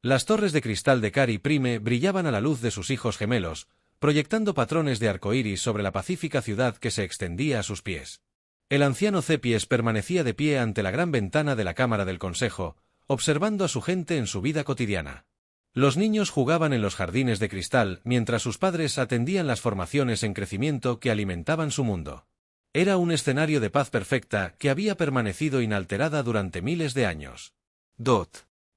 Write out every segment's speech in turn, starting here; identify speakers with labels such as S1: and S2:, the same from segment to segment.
S1: Las torres de cristal de Cari Prime brillaban a la luz de sus hijos gemelos, proyectando patrones de arcoíris sobre la pacífica ciudad que se extendía a sus pies. El anciano Cepies permanecía de pie ante la gran ventana de la Cámara del Consejo, observando a su gente en su vida cotidiana. Los niños jugaban en los jardines de cristal mientras sus padres atendían las formaciones en crecimiento que alimentaban su mundo. Era un escenario de paz perfecta que había permanecido inalterada durante miles de años.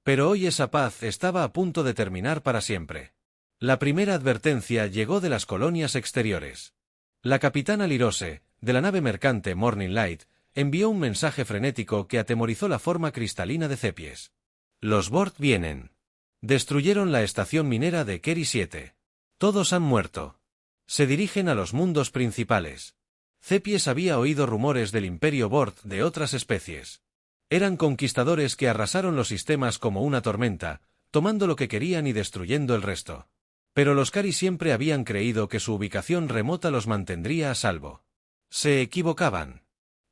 S1: Pero hoy esa paz estaba a punto de terminar para siempre. La primera advertencia llegó de las colonias exteriores. La capitana Lirose, de la nave mercante Morning Light, envió un mensaje frenético que atemorizó la forma cristalina de Cepies. Los Bord vienen. Destruyeron la estación minera de Keri 7. Todos han muerto. Se dirigen a los mundos principales. Cepies había oído rumores del imperio Bord de otras especies. Eran conquistadores que arrasaron los sistemas como una tormenta, tomando lo que querían y destruyendo el resto. Pero los Cari siempre habían creído que su ubicación remota los mantendría a salvo. Se equivocaban.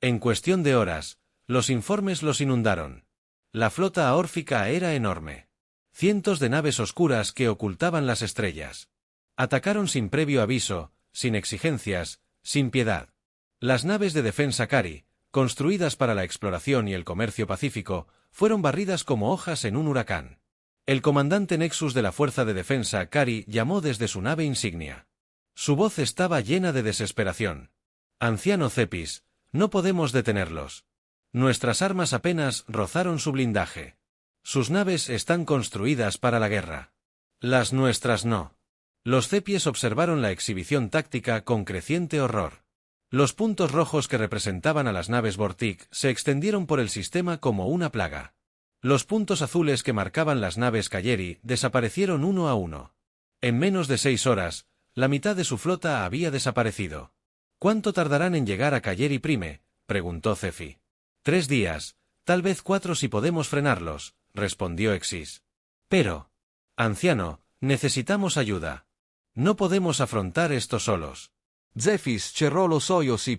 S1: En cuestión de horas, los informes los inundaron. La flota aórfica era enorme. Cientos de naves oscuras que ocultaban las estrellas. Atacaron sin previo aviso, sin exigencias, sin piedad. Las naves de defensa Cari, construidas para la exploración y el comercio pacífico, fueron barridas como hojas en un huracán. El comandante Nexus de la Fuerza de Defensa Cari llamó desde su nave insignia. Su voz estaba llena de desesperación. Anciano Cepies, no podemos detenerlos. Nuestras armas apenas rozaron su blindaje. Sus naves están construidas para la guerra. Las nuestras no. Los Cepies observaron la exhibición táctica con creciente horror. Los puntos rojos que representaban a las naves Vortic se extendieron por el sistema como una plaga. Los puntos azules que marcaban las naves Kayeri desaparecieron uno a uno. En menos de 6 horas, la mitad de su flota había desaparecido. ¿Cuánto tardarán en llegar a Kayeri Prime?, preguntó Cefi. 3 días, tal vez 4 si podemos frenarlos, respondió Exis. Pero, anciano, necesitamos ayuda. No podemos afrontar esto solos.
S2: Cephis cerró los hoyos Y.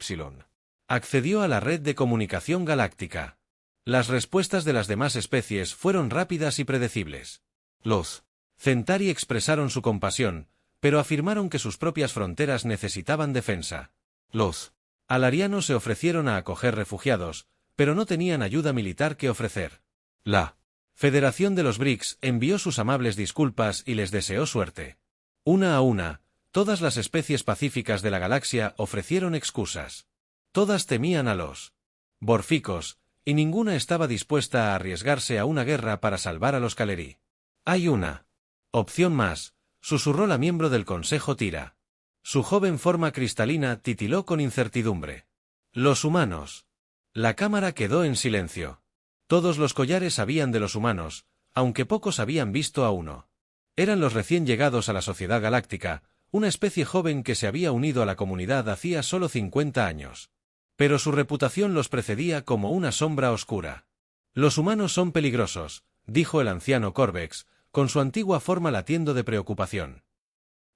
S1: Accedió a la red de comunicación galáctica. Las respuestas de las demás especies fueron rápidas y predecibles.
S2: Los
S1: Centauri expresaron su compasión, pero afirmaron que sus propias fronteras necesitaban defensa.
S2: Los
S1: alarianos se ofrecieron a acoger refugiados, pero no tenían ayuda militar que ofrecer.
S2: La
S1: Federación de los BRICS envió sus amables disculpas y les deseó suerte. Una a una, todas las especies pacíficas de la galaxia ofrecieron excusas. Todas temían a los Borficos, y ninguna estaba dispuesta a arriesgarse a una guerra para salvar a los Caleri. Hay una opción más, susurró la miembro del Consejo Tira. Su joven forma cristalina titiló con incertidumbre. Los humanos. La cámara quedó en silencio. Todos los collares sabían de los humanos, aunque pocos habían visto a uno. Eran los recién llegados a la Sociedad Galáctica, una especie joven que se había unido a la comunidad hacía solo 50 años. Pero su reputación los precedía como una sombra oscura. Los humanos son peligrosos, dijo el anciano Corvex, con su antigua forma latiendo de preocupación.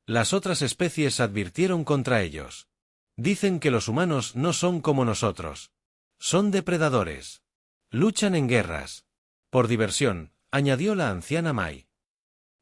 S1: Las otras especies advirtieron contra ellos. Dicen que los humanos no son como nosotros. Son depredadores. Luchan en guerras. Por diversión, añadió la anciana Mai.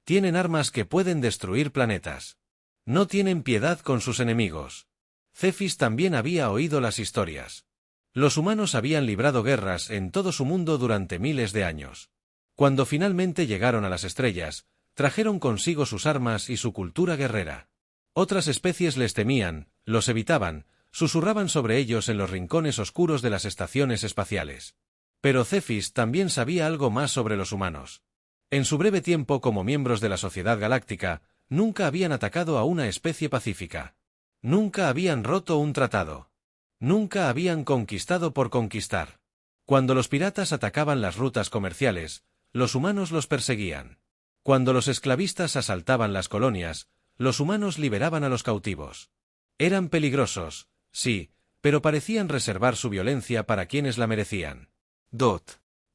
S1: Tienen armas que pueden destruir planetas. No tienen piedad con sus enemigos. Cephis también había oído las historias. Los humanos habían librado guerras en todo su mundo durante miles de años. Cuando finalmente llegaron a las estrellas, trajeron consigo sus armas y su cultura guerrera. Otras especies les temían, los evitaban, susurraban sobre ellos en los rincones oscuros de las estaciones espaciales. Pero Cephis también sabía algo más sobre los humanos. En su breve tiempo como miembros de la Sociedad Galáctica, nunca habían atacado a una especie pacífica. Nunca habían roto un tratado. Nunca habían conquistado por conquistar. Cuando los piratas atacaban las rutas comerciales, los humanos los perseguían. Cuando los esclavistas asaltaban las colonias, los humanos liberaban a los cautivos. Eran peligrosos, sí, pero parecían reservar su violencia para quienes la merecían.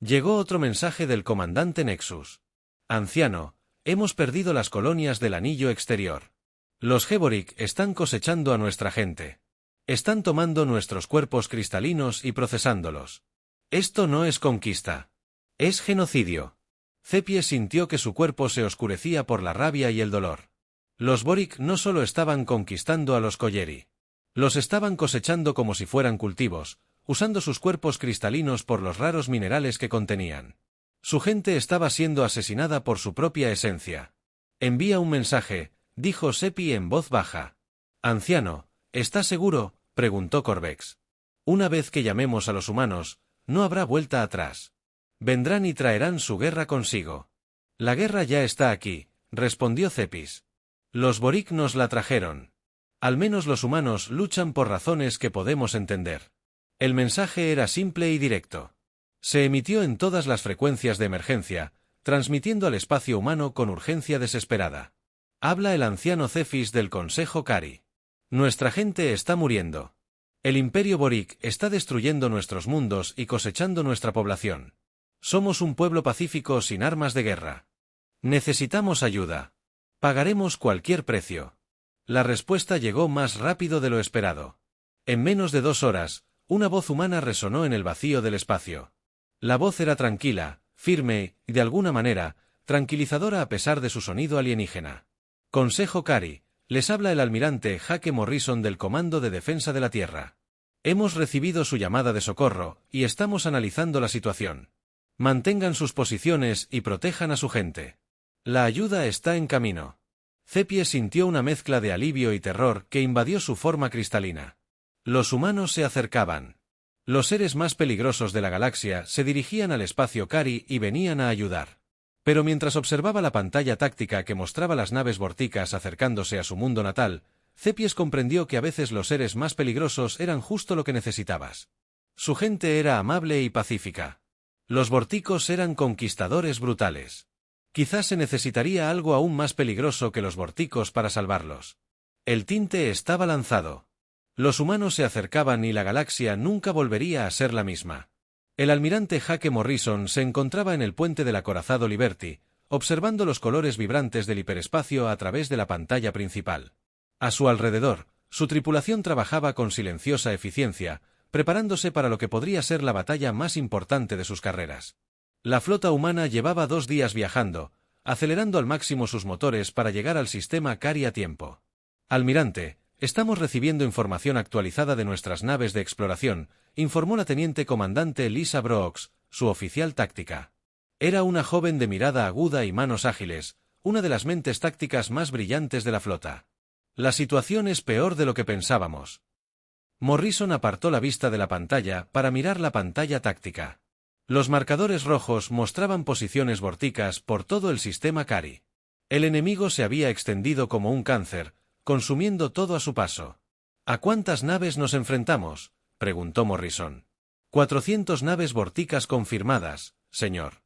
S1: Llegó otro mensaje del comandante Nexus. Anciano, hemos perdido las colonias del anillo exterior. Los Geboric están cosechando a nuestra gente. Están tomando nuestros cuerpos cristalinos y procesándolos. Esto no es conquista. Es genocidio. Cepies sintió que su cuerpo se oscurecía por la rabia y el dolor. Los Boric no solo estaban conquistando a los Kolleri. Los estaban cosechando como si fueran cultivos, usando sus cuerpos cristalinos por los raros minerales que contenían. Su gente estaba siendo asesinada por su propia esencia. Envía un mensaje, dijo Seppi en voz baja. Anciano, ¿estás seguro?, preguntó Corvex. Una vez que llamemos a los humanos, no habrá vuelta atrás. Vendrán y traerán su guerra consigo. La guerra ya está aquí, respondió Cepis. Los Boric nos la trajeron. Al menos los humanos luchan por razones que podemos entender. El mensaje era simple y directo. Se emitió en todas las frecuencias de emergencia, transmitiendo al espacio humano con urgencia desesperada. Habla el anciano Cephis del Consejo Kari. Nuestra gente está muriendo. El Imperio Boric está destruyendo nuestros mundos y cosechando nuestra población. Somos un pueblo pacífico sin armas de guerra. Necesitamos ayuda. Pagaremos cualquier precio. La respuesta llegó más rápido de lo esperado. En menos de 2 horas, una voz humana resonó en el vacío del espacio. La voz era tranquila, firme y, de alguna manera, tranquilizadora a pesar de su sonido alienígena. Consejo Kari, les habla el almirante Hake Morrison del Comando de Defensa de la Tierra. Hemos recibido su llamada de socorro, y estamos analizando la situación. Mantengan sus posiciones y protejan a su gente. La ayuda está en camino. Cepies sintió una mezcla de alivio y terror que invadió su forma cristalina. Los humanos se acercaban. Los seres más peligrosos de la galaxia se dirigían al espacio Kari y venían a ayudar. Pero mientras observaba la pantalla táctica que mostraba las naves vorticas acercándose a su mundo natal, Cepies comprendió que a veces los seres más peligrosos eran justo lo que necesitabas. Su gente era amable y pacífica. Los vorticos eran conquistadores brutales. Quizás se necesitaría algo aún más peligroso que los vorticos para salvarlos. El tinte estaba lanzado. Los humanos se acercaban y la galaxia nunca volvería a ser la misma. El almirante Hake Morrison se encontraba en el puente del acorazado Liberty, observando los colores vibrantes del hiperespacio a través de la pantalla principal. A su alrededor, su tripulación trabajaba con silenciosa eficiencia, preparándose para lo que podría ser la batalla más importante de sus carreras. La flota humana llevaba 2 días viajando, acelerando al máximo sus motores para llegar al sistema Kari a tiempo. Almirante, estamos recibiendo información actualizada de nuestras naves de exploración, informó la teniente comandante Lisa Brooks, su oficial táctica. Era una joven de mirada aguda y manos ágiles, una de las mentes tácticas más brillantes de la flota. La situación es peor de lo que pensábamos. Morrison apartó la vista de la pantalla para mirar la pantalla táctica. Los marcadores rojos mostraban posiciones vorticas por todo el sistema Kari. El enemigo se había extendido como un cáncer, consumiendo todo a su paso. ¿A cuántas naves nos enfrentamos?, preguntó Morrison. 400 naves vorticas confirmadas, señor.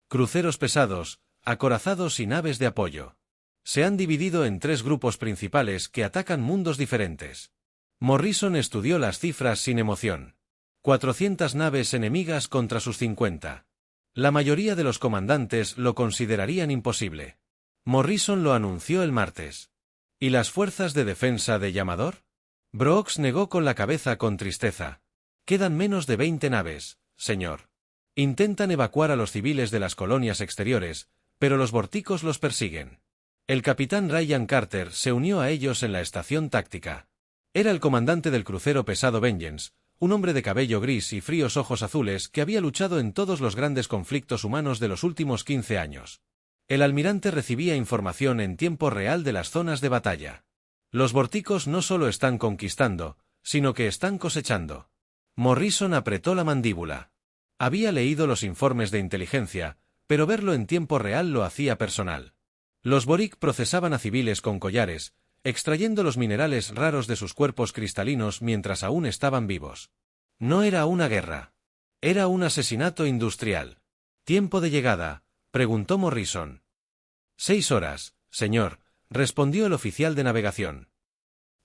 S1: Cruceros pesados, acorazados y naves de apoyo. Se han dividido en 3 grupos principales que atacan mundos diferentes. Morrison estudió las cifras sin emoción. 400 naves enemigas contra sus 50. La mayoría de los comandantes lo considerarían imposible. Morrison lo anunció el martes. ¿Y las fuerzas de defensa de Llamador? Brooks negó con la cabeza con tristeza. Quedan menos de 20 naves, señor. Intentan evacuar a los civiles de las colonias exteriores, pero los vorticos los persiguen. El capitán Ryan Carter se unió a ellos en la estación táctica. Era el comandante del crucero pesado Vengeance, un hombre de cabello gris y fríos ojos azules que había luchado en todos los grandes conflictos humanos de los últimos 15 años. El almirante recibía información en tiempo real de las zonas de batalla. Los vorticos no solo están conquistando, sino que están cosechando. Morrison apretó la mandíbula. Había leído los informes de inteligencia, pero verlo en tiempo real lo hacía personal. Los Boric procesaban a civiles con collares, extrayendo los minerales raros de sus cuerpos cristalinos mientras aún estaban vivos. No era una guerra. Era un asesinato industrial. ¿Tiempo de llegada?, preguntó Morrison. 6 horas, señor, respondió el oficial de navegación.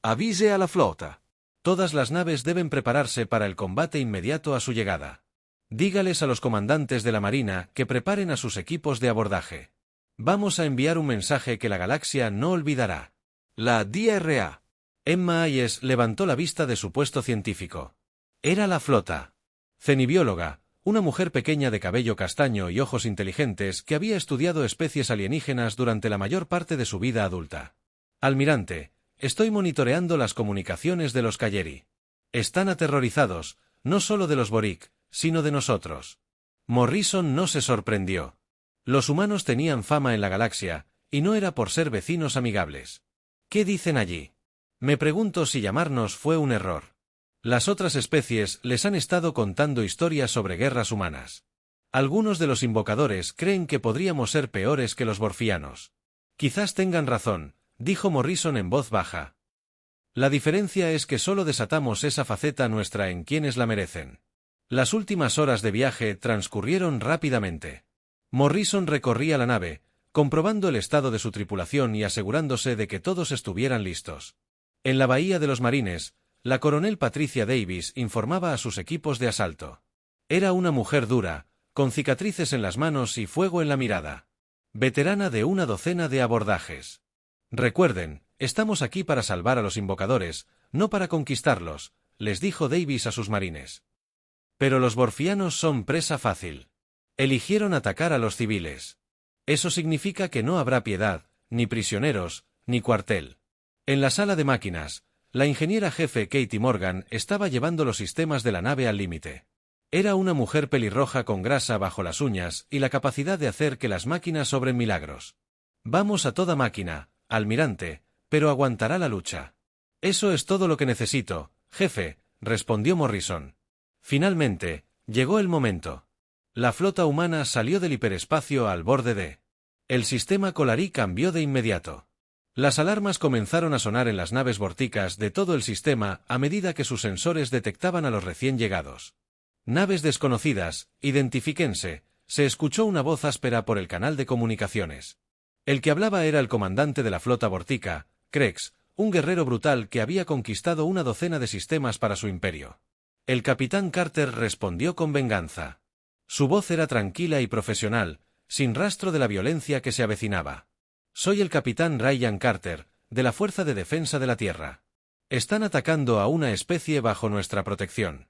S2: Avise a la flota.
S1: Todas las naves deben prepararse para el combate inmediato a su llegada. Dígales a los comandantes de la Marina que preparen a sus equipos de abordaje. Vamos a enviar un mensaje que la galaxia no olvidará.
S2: La DRA.
S1: Emma Hayes levantó la vista de su puesto científico. Era la flota. Cenibióloga, una mujer pequeña de cabello castaño y ojos inteligentes que había estudiado especies alienígenas durante la mayor parte de su vida adulta. Almirante, estoy monitoreando las comunicaciones de los Kayeri. Están aterrorizados, no solo de los Boric, sino de nosotros. Morrison no se sorprendió. Los humanos tenían fama en la galaxia, y no era por ser vecinos amigables. ¿Qué dicen allí? Me pregunto si llamarnos fue un error. Las otras especies les han estado contando historias sobre guerras humanas. Algunos de los invocadores creen que podríamos ser peores que los borfianos. Quizás tengan razón, dijo Morrison en voz baja. La diferencia es que solo desatamos esa faceta nuestra en quienes la merecen. Las últimas horas de viaje transcurrieron rápidamente. Morrison recorría la nave, comprobando el estado de su tripulación y asegurándose de que todos estuvieran listos. En la bahía de los Marines, la coronel Patricia Davis informaba a sus equipos de asalto. Era una mujer dura, con cicatrices en las manos y fuego en la mirada. Veterana de una docena de abordajes. Recuerden, estamos aquí para salvar a los invocadores, no para conquistarlos, les dijo Davis a sus marines. Pero los borfianos son presa fácil. Eligieron atacar a los civiles. Eso significa que no habrá piedad, ni prisioneros, ni cuartel. En la sala de máquinas, la ingeniera jefe Katie Morgan estaba llevando los sistemas de la nave al límite. Era una mujer pelirroja con grasa bajo las uñas y la capacidad de hacer que las máquinas obren milagros. Vamos a toda máquina, almirante, pero aguantará la lucha. Eso es todo lo que necesito, jefe, respondió Morrison. Finalmente, llegó el momento. La flota humana salió del hiperespacio al borde de. El sistema Colarí cambió de inmediato. Las alarmas comenzaron a sonar en las naves vorticas de todo el sistema a medida que sus sensores detectaban a los recién llegados. Naves desconocidas, identifíquense, se escuchó una voz áspera por el canal de comunicaciones. El que hablaba era el comandante de la flota vortica, Krex, un guerrero brutal que había conquistado una docena de sistemas para su imperio. El capitán Carter respondió con venganza. Su voz era tranquila y profesional, sin rastro de la violencia que se avecinaba. Soy el capitán Ryan Carter, de la Fuerza de Defensa de la Tierra. Están atacando a una especie bajo nuestra protección.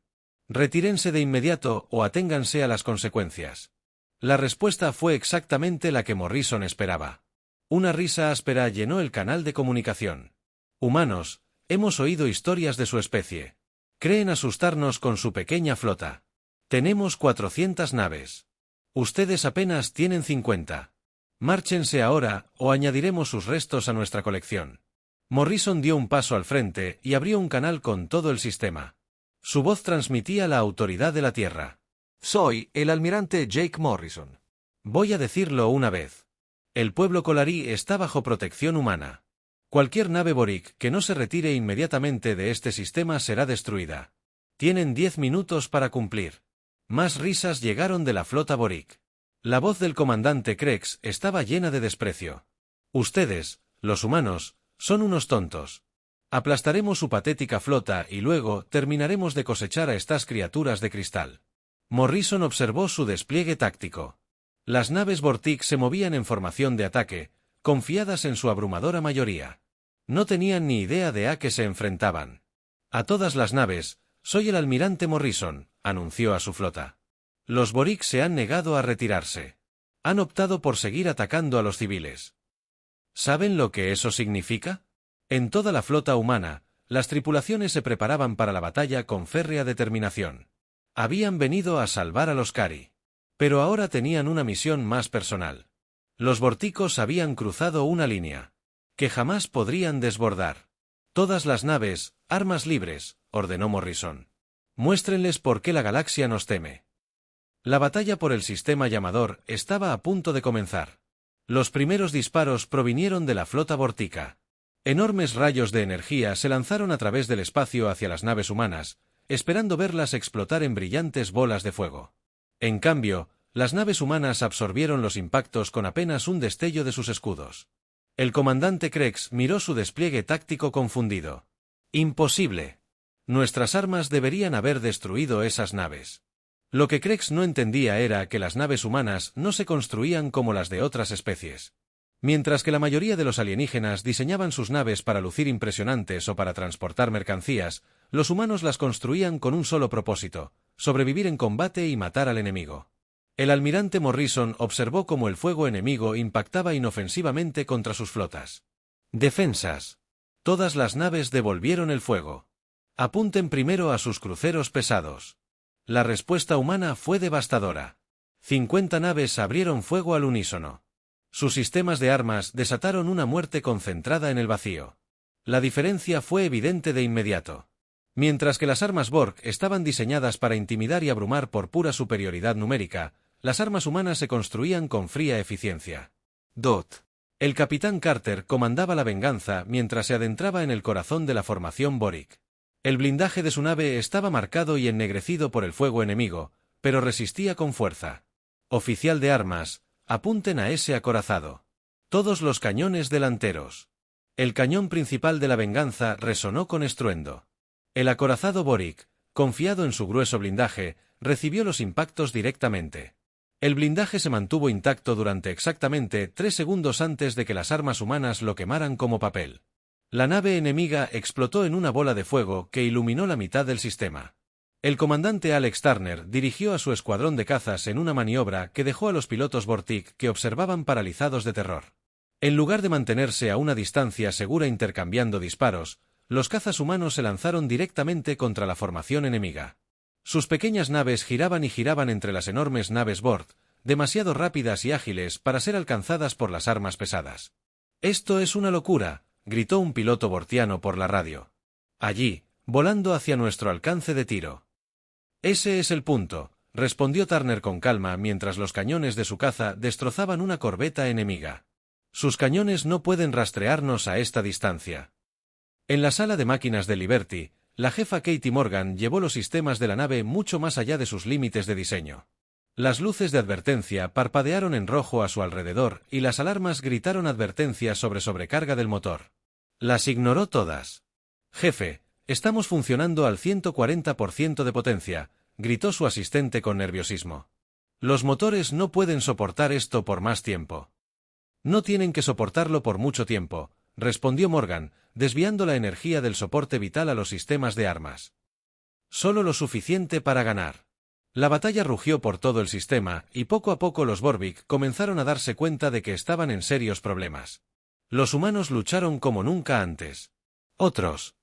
S1: Retírense de inmediato o aténganse a las consecuencias. La respuesta fue exactamente la que Morrison esperaba. Una risa áspera llenó el canal de comunicación. Humanos, hemos oído historias de su especie. Creen asustarnos con su pequeña flota. Tenemos 400 naves. Ustedes apenas tienen 50. Márchense ahora, o añadiremos sus restos a nuestra colección. Morrison dio un paso al frente y abrió un canal con todo el sistema. Su voz transmitía la autoridad de la Tierra.
S2: Soy el almirante Jake Morrison.
S1: Voy a decirlo una vez. El pueblo Colarí está bajo protección humana. Cualquier nave Boric que no se retire inmediatamente de este sistema será destruida. Tienen 10 minutos para cumplir. Más risas llegaron de la flota Boric. La voz del comandante Krex estaba llena de desprecio. Ustedes, los humanos, son unos tontos. Aplastaremos su patética flota y luego terminaremos de cosechar a estas criaturas de cristal. Morrison observó su despliegue táctico. Las naves Vortic se movían en formación de ataque, confiadas en su abrumadora mayoría. No tenían ni idea de a qué se enfrentaban. A todas las naves, soy el almirante Morrison, anunció a su flota. Los Boric se han negado a retirarse. Han optado por seguir atacando a los civiles. ¿Saben lo que eso significa? En toda la flota humana, las tripulaciones se preparaban para la batalla con férrea determinación. Habían venido a salvar a los Kari. Pero ahora tenían una misión más personal. Los vorticos habían cruzado una línea que jamás podrían desbordar. Todas las naves, armas libres, ordenó Morrison. Muéstrenles por qué la galaxia nos teme. La batalla por el sistema llamador estaba a punto de comenzar. Los primeros disparos provinieron de la flota vortica. Enormes rayos de energía se lanzaron a través del espacio hacia las naves humanas, esperando verlas explotar en brillantes bolas de fuego. En cambio, las naves humanas absorbieron los impactos con apenas un destello de sus escudos. El comandante Krex miró su despliegue táctico confundido. Imposible. Nuestras armas deberían haber destruido esas naves. Lo que Krex no entendía era que las naves humanas no se construían como las de otras especies. Mientras que la mayoría de los alienígenas diseñaban sus naves para lucir impresionantes o para transportar mercancías, los humanos las construían con un solo propósito: sobrevivir en combate y matar al enemigo. El almirante Morrison observó cómo el fuego enemigo impactaba inofensivamente contra sus flotas. Defensas. Todas las naves devolvieron el fuego. Apunten primero a sus cruceros pesados. La respuesta humana fue devastadora. 50 naves abrieron fuego al unísono. Sus sistemas de armas desataron una muerte concentrada en el vacío. La diferencia fue evidente de inmediato. Mientras que las armas Borg estaban diseñadas para intimidar y abrumar por pura superioridad numérica, las armas humanas se construían con fría eficiencia. El capitán Carter comandaba la venganza mientras se adentraba en el corazón de la formación Boric. El blindaje de su nave estaba marcado y ennegrecido por el fuego enemigo, pero resistía con fuerza. Oficial de armas, apunten a ese acorazado. Todos los cañones delanteros. El cañón principal de la venganza resonó con estruendo. El acorazado Boric, confiado en su grueso blindaje, recibió los impactos directamente. El blindaje se mantuvo intacto durante exactamente 3 segundos antes de que las armas humanas lo quemaran como papel. La nave enemiga explotó en una bola de fuego que iluminó la mitad del sistema. El comandante Alex Turner dirigió a su escuadrón de cazas en una maniobra que dejó a los pilotos Vortic que observaban paralizados de terror. En lugar de mantenerse a una distancia segura intercambiando disparos, los cazas humanos se lanzaron directamente contra la formación enemiga. Sus pequeñas naves giraban y giraban entre las enormes naves Borg, demasiado rápidas y ágiles para ser alcanzadas por las armas pesadas. «Esto es una locura», gritó un piloto bortiano por la radio. «Allí, volando hacia nuestro alcance de tiro». «Ese es el punto», respondió Turner con calma mientras los cañones de su caza destrozaban una corbeta enemiga. «Sus cañones no pueden rastrearnos a esta distancia». En la sala de máquinas de Liberty, la jefa Katie Morgan llevó los sistemas de la nave mucho más allá de sus límites de diseño. Las luces de advertencia parpadearon en rojo a su alrededor y las alarmas gritaron advertencias sobre sobrecarga del motor. Las ignoró todas. «Jefe, estamos funcionando al 140% de potencia», gritó su asistente con nerviosismo. «Los motores no pueden soportar esto por más tiempo». «No tienen que soportarlo por mucho tiempo», respondió Morgan, desviando la energía del soporte vital a los sistemas de armas. «Solo lo suficiente para ganar». La batalla rugió por todo el sistema, y poco a poco los Borvik comenzaron a darse cuenta de que estaban en serios problemas. Los humanos lucharon como nunca antes. Otros.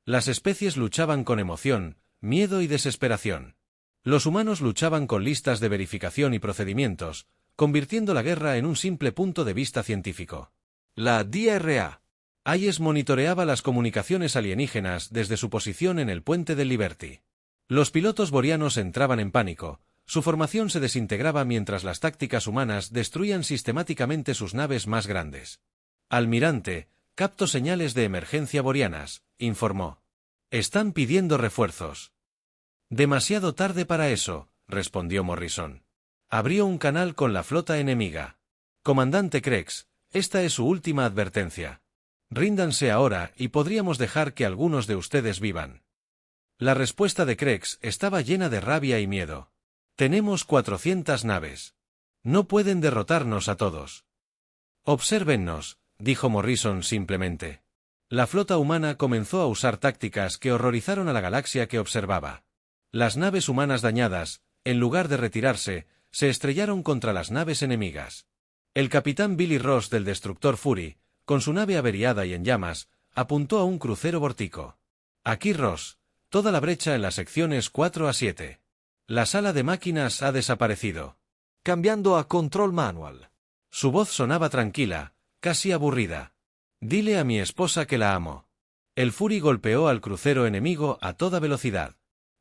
S1: Las especies luchaban con emoción, miedo y desesperación. Los humanos luchaban con listas de verificación y procedimientos, convirtiendo la guerra en un simple punto de vista científico. La DRA. Hayes monitoreaba las comunicaciones alienígenas desde su posición en el puente del Liberty. Los pilotos borianos entraban en pánico, su formación se desintegraba mientras las tácticas humanas destruían sistemáticamente sus naves más grandes. «Almirante, capto señales de emergencia borianas», informó. «Están pidiendo refuerzos». «Demasiado tarde para eso», respondió Morrison. Abrió un canal con la flota enemiga. «Comandante Krex, esta es su última advertencia. Ríndanse ahora y podríamos dejar que algunos de ustedes vivan». La respuesta de Krex estaba llena de rabia y miedo. «Tenemos 400 naves. No pueden derrotarnos a todos». «Obsérvennos», dijo Morrison simplemente. La flota humana comenzó a usar tácticas que horrorizaron a la galaxia que observaba. Las naves humanas dañadas, en lugar de retirarse, se estrellaron contra las naves enemigas. El capitán Billy Ross del destructor Fury, con su nave averiada y en llamas, apuntó a un crucero vortico. «Aquí Ross, toda la brecha en las secciones 4 a 7. La sala de máquinas ha desaparecido».
S2: Cambiando a control manual.
S1: Su voz sonaba tranquila, casi aburrida. «Dile a mi esposa que la amo». El Fury golpeó al crucero enemigo a toda velocidad.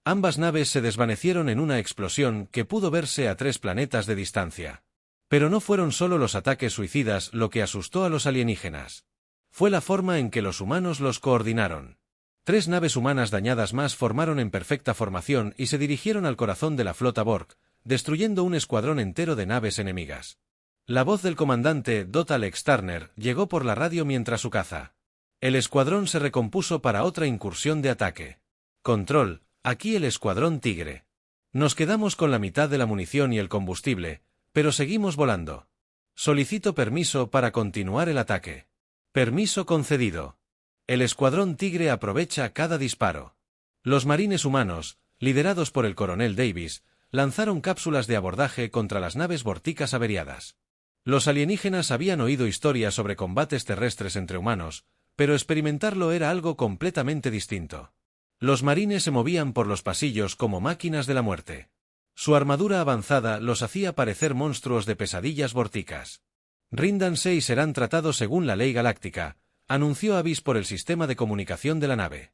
S1: Ambas naves se desvanecieron en una explosión que pudo verse a 3 planetas de distancia. Pero no fueron solo los ataques suicidas lo que asustó a los alienígenas. Fue la forma en que los humanos los coordinaron. 3 naves humanas dañadas más formaron en perfecta formación y se dirigieron al corazón de la flota Borg, destruyendo un escuadrón entero de naves enemigas. La voz del comandante Alex Turner llegó por la radio mientras su caza. El escuadrón se recompuso para otra incursión de ataque. «Control, aquí el escuadrón Tigre. Nos quedamos con la mitad de la munición y el combustible, pero seguimos volando. Solicito permiso para continuar el ataque». «Permiso concedido». El escuadrón Tigre aprovecha cada disparo. Los marines humanos, liderados por el coronel Davis, lanzaron cápsulas de abordaje contra las naves vorticas averiadas. Los alienígenas habían oído historias sobre combates terrestres entre humanos, pero experimentarlo era algo completamente distinto. Los marines se movían por los pasillos como máquinas de la muerte. Su armadura avanzada los hacía parecer monstruos de pesadillas vorticas. Ríndanse y serán tratados según la ley galáctica, anunció Avis por el sistema de comunicación de la nave.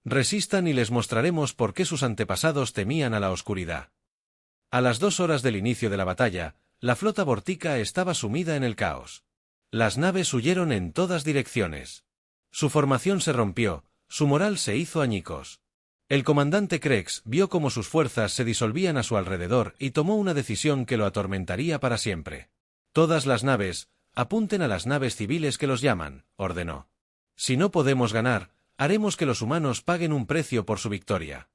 S1: Resistan y les mostraremos por qué sus antepasados temían a la oscuridad. A las 2 horas del inicio de la batalla, la flota vortica estaba sumida en el caos. Las naves huyeron en todas direcciones. Su formación se rompió, su moral se hizo añicos. El comandante Krex vio cómo sus fuerzas se disolvían a su alrededor y tomó una decisión que lo atormentaría para siempre. Todas las naves, apunten a las naves civiles que los llaman, ordenó. Si no podemos ganar, haremos que los humanos paguen un precio por su victoria.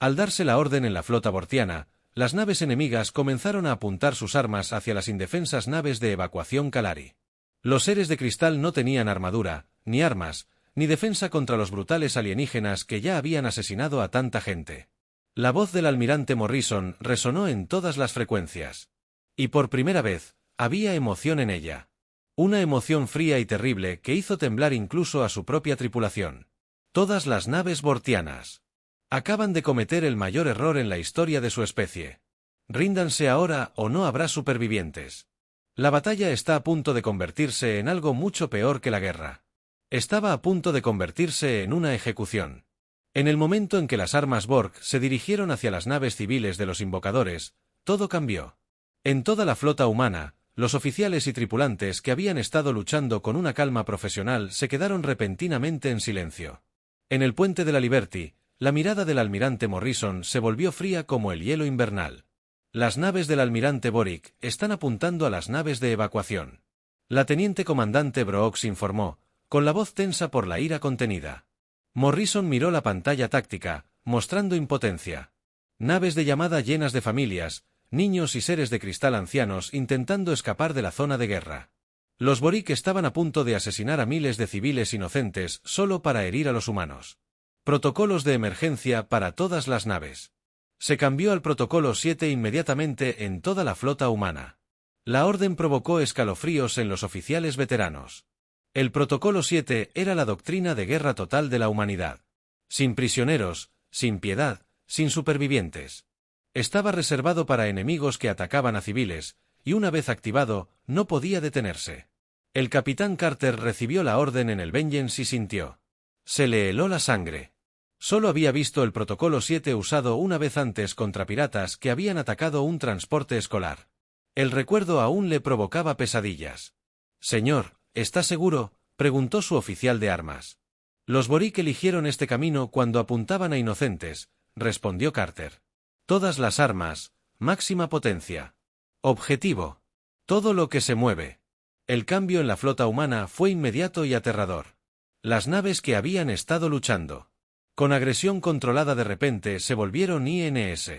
S1: Al darse la orden en la flota vortiana, las naves enemigas comenzaron a apuntar sus armas hacia las indefensas naves de evacuación Kalari. Los seres de cristal no tenían armadura, ni armas, ni defensa contra los brutales alienígenas que ya habían asesinado a tanta gente. La voz del almirante Morrison resonó en todas las frecuencias. Y por primera vez, había emoción en ella. Una emoción fría y terrible que hizo temblar incluso a su propia tripulación. Todas las naves vortianas acaban de cometer el mayor error en la historia de su especie. Ríndanse ahora o no habrá supervivientes. La batalla está a punto de convertirse en algo mucho peor que la guerra. Estaba a punto de convertirse en una ejecución. En el momento en que las armas Borg se dirigieron hacia las naves civiles de los invocadores, todo cambió. En toda la flota humana, los oficiales y tripulantes que habían estado luchando con una calma profesional se quedaron repentinamente en silencio. En el puente de la Liberty, la mirada del almirante Morrison se volvió fría como el hielo invernal. Las naves del almirante Boric están apuntando a las naves de evacuación. La teniente comandante Brooks informó, con la voz tensa por la ira contenida. Morrison miró la pantalla táctica, mostrando impotencia. Naves de llamada llenas de familias, niños y seres de cristal ancianos intentando escapar de la zona de guerra. Los Boric estaban a punto de asesinar a miles de civiles inocentes solo para herir a los humanos. Protocolos de emergencia para todas las naves. Se cambió al protocolo 7 inmediatamente en toda la flota humana. La orden provocó escalofríos en los oficiales veteranos. El protocolo 7 era la doctrina de guerra total de la humanidad. Sin prisioneros, sin piedad, sin supervivientes. Estaba reservado para enemigos que atacaban a civiles, y una vez activado, no podía detenerse. El capitán Carter recibió la orden en el Vengeance y sintió. Se le heló la sangre. Solo había visto el protocolo 7 usado una vez antes contra piratas que habían atacado un transporte escolar. El recuerdo aún le provocaba pesadillas. Señor, ¿está seguro?, preguntó su oficial de armas. Los Boric eligieron este camino cuando apuntaban a inocentes, respondió Carter. Todas las armas, máxima potencia. Objetivo. Todo lo que se mueve. El cambio en la flota humana fue inmediato y aterrador. Las naves que habían estado luchando con agresión controlada de repente se volvieron INS.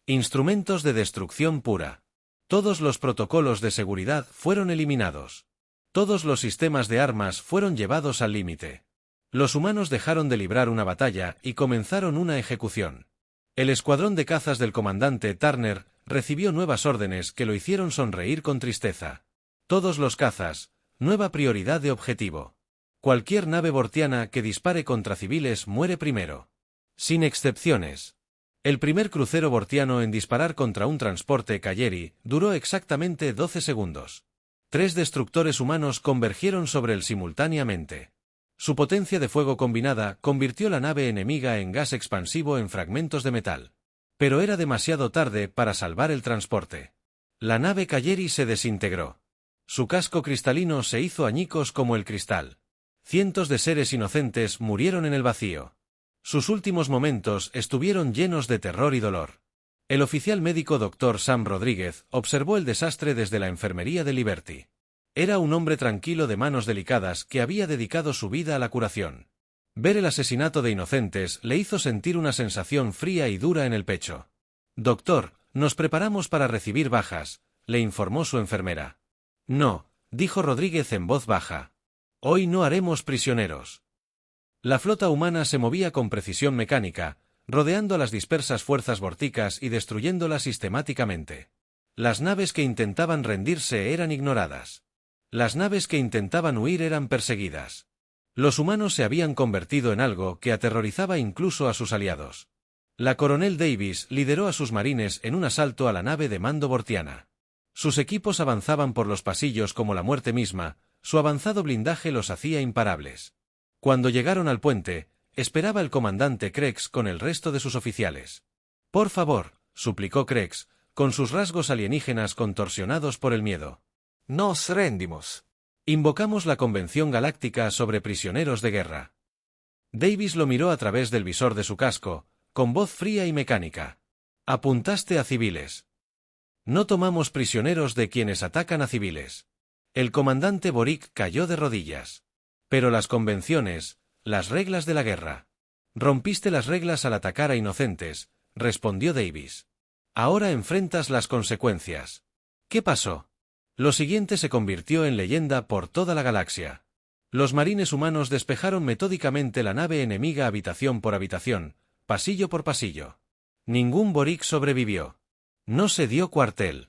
S1: Instrumentos de destrucción pura. Todos los protocolos de seguridad fueron eliminados. Todos los sistemas de armas fueron llevados al límite. Los humanos dejaron de librar una batalla y comenzaron una ejecución. El escuadrón de cazas del comandante Turner recibió nuevas órdenes que lo hicieron sonreír con tristeza. Todos los cazas, nueva prioridad de objetivo. Cualquier nave vortiana que dispare contra civiles muere primero. Sin excepciones. El primer crucero vortiano en disparar contra un transporte Kaleri duró exactamente 12 segundos. 3 destructores humanos convergieron sobre él simultáneamente. Su potencia de fuego combinada convirtió la nave enemiga en gas expansivo en fragmentos de metal. Pero era demasiado tarde para salvar el transporte. La nave Kaleri se desintegró. Su casco cristalino se hizo añicos como el cristal. Cientos de seres inocentes murieron en el vacío. Sus últimos momentos estuvieron llenos de terror y dolor. El oficial médico Dr. Sam Rodríguez observó el desastre desde la enfermería de Liberty. Era un hombre tranquilo de manos delicadas que había dedicado su vida a la curación. Ver el asesinato de inocentes le hizo sentir una sensación fría y dura en el pecho. «Doctor, nos preparamos para recibir bajas», le informó su enfermera. «No», dijo Rodríguez en voz baja. «Hoy no haremos prisioneros». La flota humana se movía con precisión mecánica, rodeando a las dispersas fuerzas vorticas y destruyéndolas sistemáticamente. Las naves que intentaban rendirse eran ignoradas. Las naves que intentaban huir eran perseguidas. Los humanos se habían convertido en algo que aterrorizaba incluso a sus aliados. La coronel Davis lideró a sus marines en un asalto a la nave de mando vortiana. Sus equipos avanzaban por los pasillos como la muerte misma, su avanzado blindaje los hacía imparables. Cuando llegaron al puente, esperaba el comandante Krex con el resto de sus oficiales. «Por favor», suplicó Krex, con sus rasgos alienígenas contorsionados por el miedo.
S2: Nos rendimos.
S1: Invocamos la Convención Galáctica sobre Prisioneros de Guerra. Davis lo miró a través del visor de su casco, con voz fría y mecánica. Apuntaste a civiles. No tomamos prisioneros de quienes atacan a civiles. El comandante Boric cayó de rodillas. Pero las convenciones, las reglas de la guerra. Rompiste las reglas al atacar a inocentes, respondió Davis. Ahora enfrentas las consecuencias. ¿Qué pasó? Lo siguiente se convirtió en leyenda por toda la galaxia. Los marines humanos despejaron metódicamente la nave enemiga habitación por habitación, pasillo por pasillo. Ningún Boric sobrevivió. No se dio cuartel.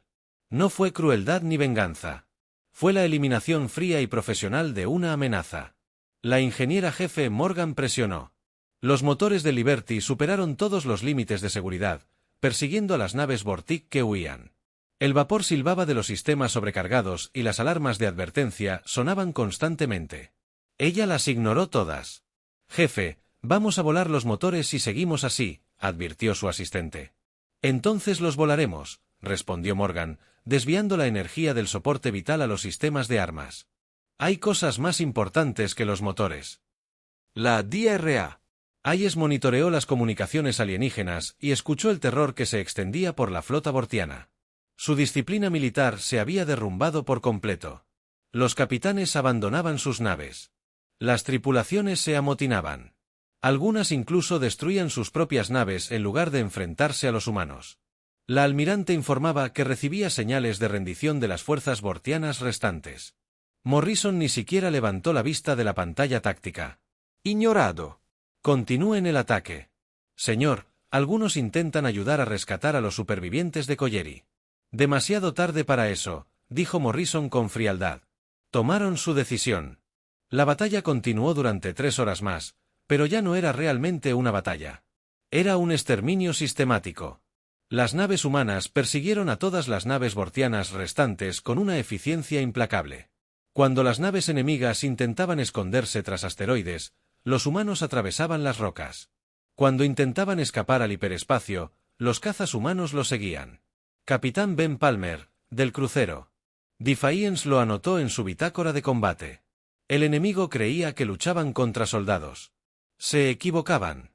S1: No fue crueldad ni venganza. Fue la eliminación fría y profesional de una amenaza. La ingeniera jefe Morgan presionó. Los motores de Liberty superaron todos los límites de seguridad, persiguiendo a las naves Vortic que huían. El vapor silbaba de los sistemas sobrecargados y las alarmas de advertencia sonaban constantemente. Ella las ignoró todas. «Jefe, vamos a volar los motores si seguimos así», advirtió su asistente. «Entonces los volaremos», respondió Morgan, desviando la energía del soporte vital a los sistemas de armas. «Hay cosas más importantes que los motores».
S2: La DRA.
S1: Hayes monitoreó las comunicaciones alienígenas y escuchó el terror que se extendía por la flota vortiana. Su disciplina militar se había derrumbado por completo. Los capitanes abandonaban sus naves. Las tripulaciones se amotinaban. Algunas incluso destruían sus propias naves en lugar de enfrentarse a los humanos. La almirante informaba que recibía señales de rendición de las fuerzas vortianas restantes. Morrison ni siquiera levantó la vista de la pantalla táctica.
S2: Ignorado.
S1: Continúen el ataque. Señor, algunos intentan ayudar a rescatar a los supervivientes de Colliery. Demasiado tarde para eso, dijo Morrison con frialdad. Tomaron su decisión. La batalla continuó durante 3 horas más, pero ya no era realmente una batalla. Era un exterminio sistemático. Las naves humanas persiguieron a todas las naves vortianas restantes con una eficiencia implacable. Cuando las naves enemigas intentaban esconderse tras asteroides, los humanos atravesaban las rocas. Cuando intentaban escapar al hiperespacio, los cazas humanos los seguían. Capitán Ben Palmer, del crucero Defiance, lo anotó en su bitácora de combate. El enemigo creía que luchaban contra soldados. Se equivocaban.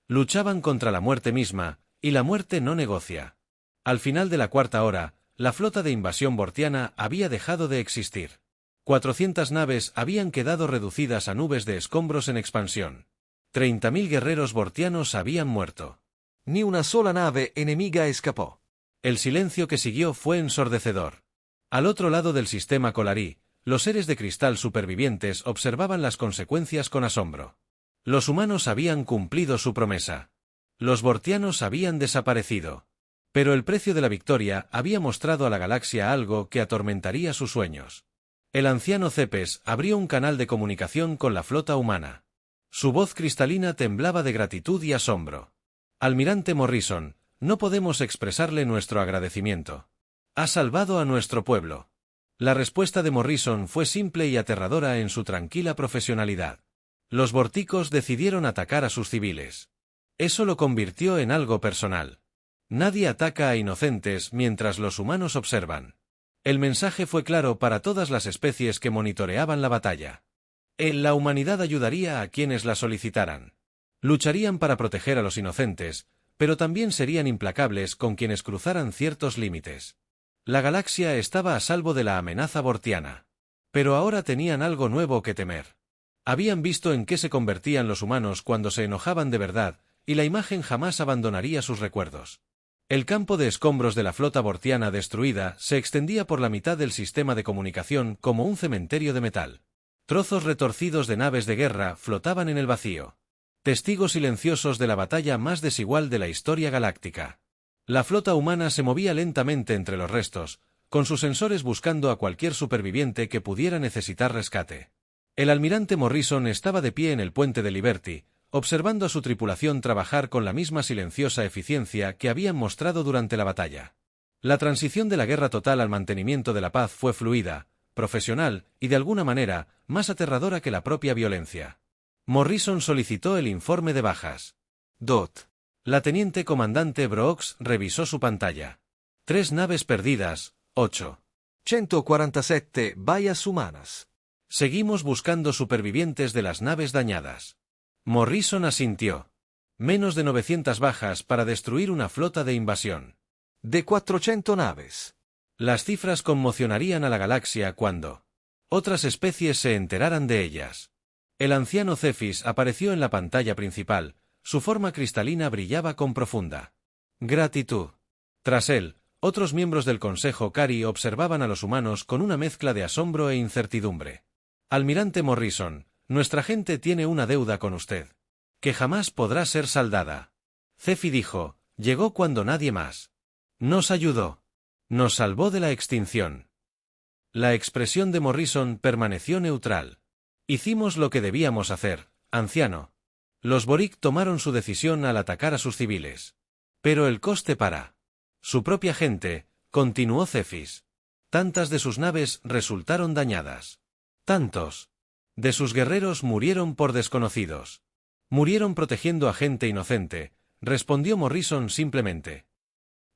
S1: Luchaban contra la muerte misma, y la muerte no negocia. Al final de la 4ª hora, la flota de invasión vortiana había dejado de existir. 400 naves habían quedado reducidas a nubes de escombros en expansión. 30.000 guerreros vortianos habían muerto.
S2: Ni una sola nave enemiga escapó.
S1: El silencio que siguió fue ensordecedor. Al otro lado del sistema Colarí, los seres de cristal supervivientes observaban las consecuencias con asombro. Los humanos habían cumplido su promesa. Los vortianos habían desaparecido. Pero el precio de la victoria había mostrado a la galaxia algo que atormentaría sus sueños. El anciano Cepes abrió un canal de comunicación con la flota humana. Su voz cristalina temblaba de gratitud y asombro. Almirante Morrison, no podemos expresarle nuestro agradecimiento. Ha salvado a nuestro pueblo. La respuesta de Morrison fue simple y aterradora en su tranquila profesionalidad. Los vorticos decidieron atacar a sus civiles. Eso lo convirtió en algo personal. Nadie ataca a inocentes mientras los humanos observan. El mensaje fue claro para todas las especies que monitoreaban la batalla. La humanidad ayudaría a quienes la solicitaran. Lucharían para proteger a los inocentes, pero también serían implacables con quienes cruzaran ciertos límites. La galaxia estaba a salvo de la amenaza vortiana. Pero ahora tenían algo nuevo que temer. Habían visto en qué se convertían los humanos cuando se enojaban de verdad, y la imagen jamás abandonaría sus recuerdos. El campo de escombros de la flota vortiana destruida se extendía por la mitad del sistema de comunicación como un cementerio de metal. Trozos retorcidos de naves de guerra flotaban en el vacío. Testigos silenciosos de la batalla más desigual de la historia galáctica. La flota humana se movía lentamente entre los restos, con sus sensores buscando a cualquier superviviente que pudiera necesitar rescate. El almirante Morrison estaba de pie en el puente de Liberty, observando a su tripulación trabajar con la misma silenciosa eficiencia que habían mostrado durante la batalla. La transición de la guerra total al mantenimiento de la paz fue fluida, profesional y de alguna manera, más aterradora que la propia violencia. Morrison solicitó el informe de bajas.
S2: DOT.
S1: La teniente comandante Brooks revisó su pantalla. 3 naves perdidas, 8.
S2: 147 bajas humanas.
S1: Seguimos buscando supervivientes de las naves dañadas. Morrison asintió. Menos de 900 bajas para destruir una flota de invasión.
S2: De 400 naves.
S1: Las cifras conmocionarían a la galaxia cuando otras especies se enteraran de ellas. El anciano Cephis apareció en la pantalla principal, su forma cristalina brillaba con profunda gratitud. Tras él, otros miembros del Consejo Cari observaban a los humanos con una mezcla de asombro e incertidumbre. Almirante Morrison, nuestra gente tiene una deuda con usted, que jamás podrá ser saldada. Cephis dijo, llegó cuando nadie más nos ayudó. Nos salvó de la extinción. La expresión de Morrison permaneció neutral. Hicimos lo que debíamos hacer, anciano. Los Boric tomaron su decisión al atacar a sus civiles. Pero el coste para su propia gente, continuó Cephis. Tantas de sus naves resultaron dañadas. Tantos de sus guerreros murieron por desconocidos. Murieron protegiendo a gente inocente, respondió Morrison simplemente.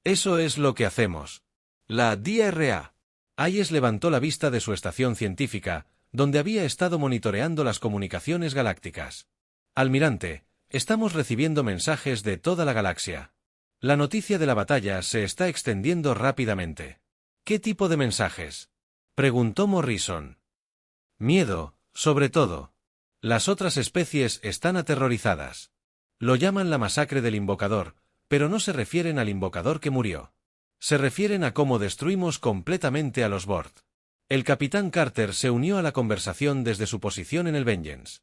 S1: Eso es lo que hacemos.
S2: La DRA.
S1: Hayes levantó la vista de su estación científica, donde había estado monitoreando las comunicaciones galácticas. Almirante, estamos recibiendo mensajes de toda la galaxia. La noticia de la batalla se está extendiendo rápidamente. ¿Qué tipo de mensajes?, preguntó Morrison. Miedo, sobre todo. Las otras especies están aterrorizadas. Lo llaman la masacre del invocador, pero no se refieren al invocador que murió. Se refieren a cómo destruimos completamente a los Borg. El capitán Carter se unió a la conversación desde su posición en el Vengeance.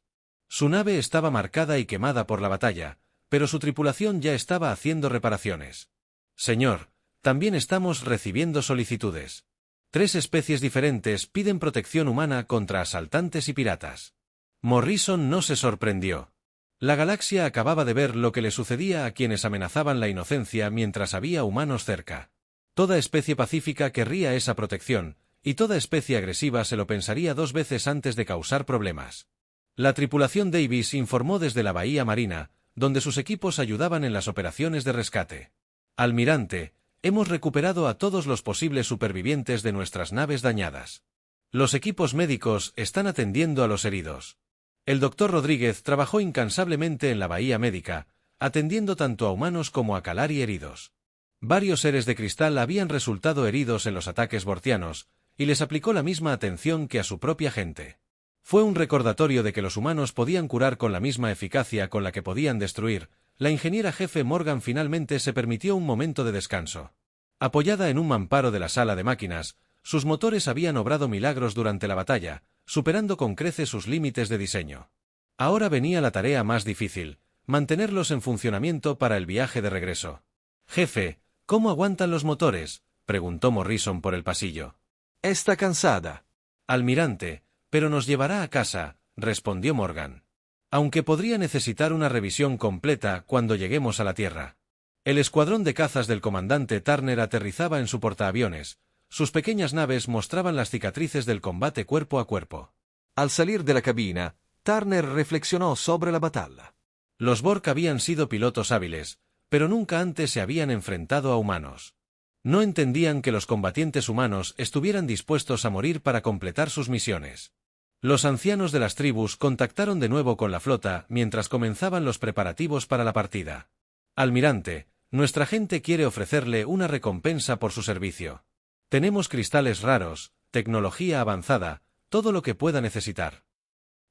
S1: Su nave estaba marcada y quemada por la batalla, pero su tripulación ya estaba haciendo reparaciones. Señor, también estamos recibiendo solicitudes. 3 especies diferentes piden protección humana contra asaltantes y piratas. Morrison no se sorprendió. La galaxia acababa de ver lo que le sucedía a quienes amenazaban la inocencia mientras había humanos cerca. Toda especie pacífica querría esa protección, y toda especie agresiva se lo pensaría 2 veces antes de causar problemas. La tripulación Davis informó desde la bahía marina, donde sus equipos ayudaban en las operaciones de rescate. Almirante, hemos recuperado a todos los posibles supervivientes de nuestras naves dañadas. Los equipos médicos están atendiendo a los heridos. El doctor Rodríguez trabajó incansablemente en la bahía médica, atendiendo tanto a humanos como a Calari heridos. Varios seres de cristal habían resultado heridos en los ataques bortianos, y les aplicó la misma atención que a su propia gente. Fue un recordatorio de que los humanos podían curar con la misma eficacia con la que podían destruir. La ingeniera jefe Morgan finalmente se permitió un momento de descanso. Apoyada en un mamparo de la sala de máquinas, sus motores habían obrado milagros durante la batalla, superando con creces sus límites de diseño. Ahora venía la tarea más difícil, mantenerlos en funcionamiento para el viaje de regreso. Jefe, ¿cómo aguantan los motores?, preguntó Morrison por el pasillo.
S2: Está cansada.
S1: Almirante, pero nos llevará a casa, respondió Morgan. Aunque podría necesitar una revisión completa cuando lleguemos a la Tierra. El escuadrón de cazas del comandante Turner aterrizaba en su portaaviones. Sus pequeñas naves mostraban las cicatrices del combate cuerpo a cuerpo.
S2: Al salir de la cabina, Turner reflexionó sobre la batalla.
S1: Los Borg habían sido pilotos hábiles, pero nunca antes se habían enfrentado a humanos. No entendían que los combatientes humanos estuvieran dispuestos a morir para completar sus misiones. Los ancianos de las tribus contactaron de nuevo con la flota mientras comenzaban los preparativos para la partida. Almirante, nuestra gente quiere ofrecerle una recompensa por su servicio. Tenemos cristales raros, tecnología avanzada, todo lo que pueda necesitar.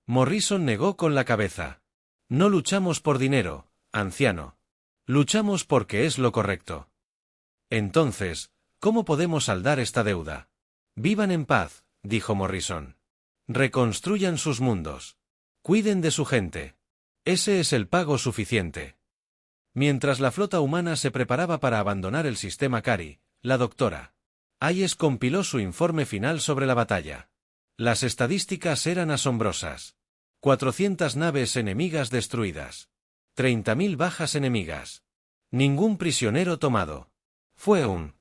S1: Morrison negó con la cabeza. No luchamos por dinero, anciano. Luchamos porque es lo correcto. Entonces, ¿cómo podemos saldar esta deuda? Vivan en paz, dijo Morrison. Reconstruyan sus mundos. Cuiden de su gente. Ese es el pago suficiente. Mientras la flota humana se preparaba para abandonar el sistema Cari, la Dra. Hayes compiló su informe final sobre la batalla. Las estadísticas eran asombrosas. 400 naves enemigas destruidas. 30.000 bajas enemigas. Ningún prisionero tomado. Fue un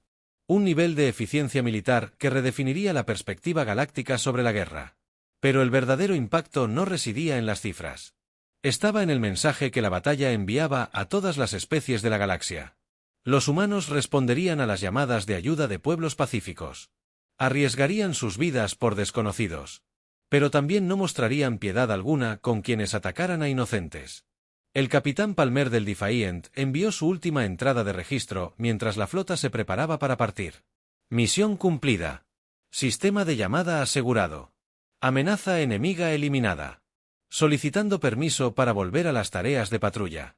S1: nivel de eficiencia militar que redefiniría la perspectiva galáctica sobre la guerra. Pero el verdadero impacto no residía en las cifras. Estaba en el mensaje que la batalla enviaba a todas las especies de la galaxia. Los humanos responderían a las llamadas de ayuda de pueblos pacíficos. Arriesgarían sus vidas por desconocidos. Pero también no mostrarían piedad alguna con quienes atacaran a inocentes. El capitán Palmer del Defiant envió su última entrada de registro mientras la flota se preparaba para partir. Misión cumplida. Sistema de llamada asegurado. Amenaza enemiga eliminada. Solicitando permiso para volver a las tareas de patrulla.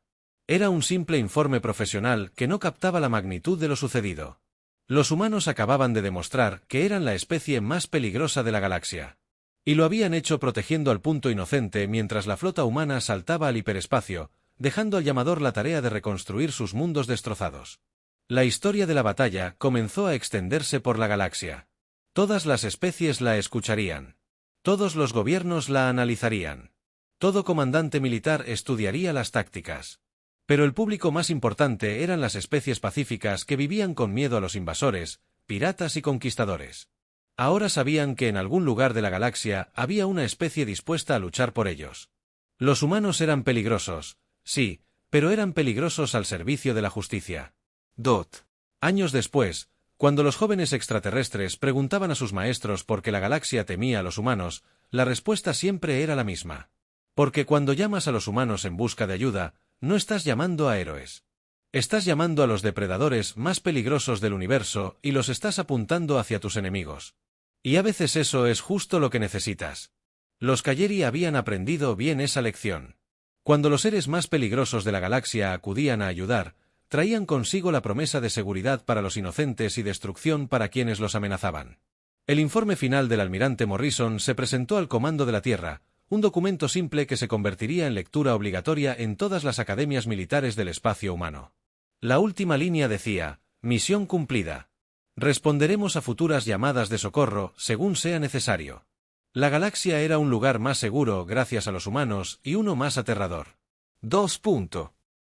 S1: Era un simple informe profesional que no captaba la magnitud de lo sucedido. Los humanos acababan de demostrar que eran la especie más peligrosa de la galaxia. Y lo habían hecho protegiendo al punto inocente mientras la flota humana saltaba al hiperespacio, dejando al llamador la tarea de reconstruir sus mundos destrozados. La historia de la batalla comenzó a extenderse por la galaxia. Todas las especies la escucharían. Todos los gobiernos la analizarían. Todo comandante militar estudiaría las tácticas. Pero el público más importante eran las especies pacíficas que vivían con miedo a los invasores, piratas y conquistadores. Ahora sabían que en algún lugar de la galaxia había una especie dispuesta a luchar por ellos. Los humanos eran peligrosos, sí, pero eran peligrosos al servicio de la justicia. Años después, cuando los jóvenes extraterrestres preguntaban a sus maestros por qué la galaxia temía a los humanos, la respuesta siempre era la misma. Porque cuando llamas a los humanos en busca de ayuda, no estás llamando a héroes. Estás llamando a los depredadores más peligrosos del universo y los estás apuntando hacia tus enemigos. Y a veces eso es justo lo que necesitas. Los Kayeri habían aprendido bien esa lección. Cuando los seres más peligrosos de la galaxia acudían a ayudar, traían consigo la promesa de seguridad para los inocentes y destrucción para quienes los amenazaban. El informe final del almirante Morrison se presentó al comando de la Tierra, un documento simple que se convertiría en lectura obligatoria en todas las academias militares del espacio humano. La última línea decía: misión cumplida. Responderemos a futuras llamadas de socorro según sea necesario. La galaxia era un lugar más seguro gracias a los humanos y uno más aterrador.